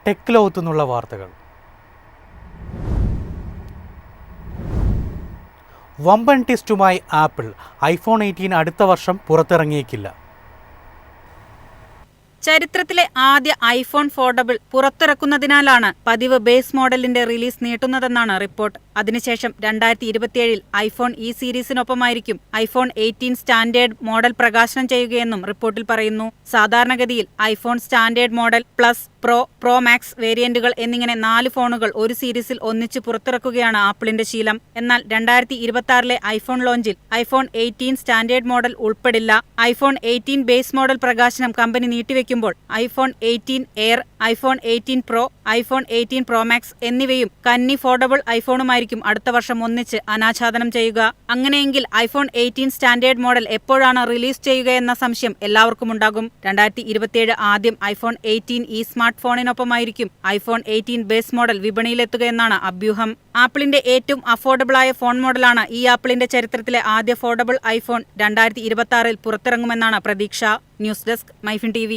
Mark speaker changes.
Speaker 1: Tech ലോകത്തു നിന്നുള്ള വാർത്തകൾ. വമ്പൻ ടെസ്റ്റുമായി ആപ്പിൾ. ഐഫോൺ 18 അടുത്ത വർഷം പുറത്തിറങ്ങിയേക്കില്ല.
Speaker 2: ചരിത്രത്തിലെ ആദ്യ ഐഫോൺ ഫോൾഡബിൾ പുറത്തിറക്കുന്നതിനാലാണ് പതിവ് ബേസ് മോഡലിന്റെ റിലീസ് നീട്ടുന്നതെന്നാണ് റിപ്പോർട്ട്. അതിനുശേഷം 2027 ഐഫോൺ ഇ സീരീസിനൊപ്പമായിരിക്കും ഐഫോൺ 18 സ്റ്റാൻഡേർഡ് മോഡൽ പ്രകാശനം ചെയ്യുകയെന്നും റിപ്പോർട്ടിൽ പറയുന്നു. സാധാരണഗതിയിൽ iPhone standard model, plus, pro max വേരിയന്റുകൾ എന്നിങ്ങനെ 4 ഫോണുകൾ ഒരു സീരീസിൽ ഒന്നിച്ച് പുറത്തിറക്കുകയാണ് ആപ്പിളിന്റെ ശീലം. എന്നാൽ 2026 ഐഫോൺ ലോഞ്ചിൽ ഐഫോൺ 18 സ്റ്റാൻഡേർഡ് മോഡൽ ഉൾപ്പെടില്ല. ഐഫോൺ 18 ബേസ് മോഡൽ പ്രകാശനം കമ്പനി നീട്ടിവെക്കുമ്പോൾ iPhone 18 Air, iPhone 18 Pro, iPhone 18 Pro Max എന്നിവയും കന്നി ഫോൾഡബിൾ ഐഫോണുമായിരിക്കും അടുത്ത വർഷം ഒന്നിച്ച് അനാച്ഛാദനം ചെയ്യുക. അങ്ങനെയെങ്കിൽ ഐഫോൺ 18 സ്റ്റാൻഡേർഡ് മോഡൽ എപ്പോഴാണ് റിലീസ് ചെയ്യുകയെന്ന സംശയം എല്ലാവർക്കും ഉണ്ടാകും. 2027 ആദ്യം ഐഫോൺ 18 ഈ സ്മാർട്ട് ഫോണിനൊപ്പമായിരിക്കും ഐഫോൺ 18 ബേസ് മോഡൽ വിപണിയിലെത്തുകയെന്നാണ് അഭ്യൂഹം. ആപ്പിളിന്റെ ഏറ്റവും അഫോർഡബിളായ ഫോൺ മോഡലാണ് ഈ ആപ്പിളിന്റെ ചരിത്രത്തിലെ ആദ്യ ഫോൾഡബിൾ ഐഫോൺ 2026 പുറത്തിറങ്ങുമെന്നാണ് പ്രതീക്ഷ. News desk, MyFin TV.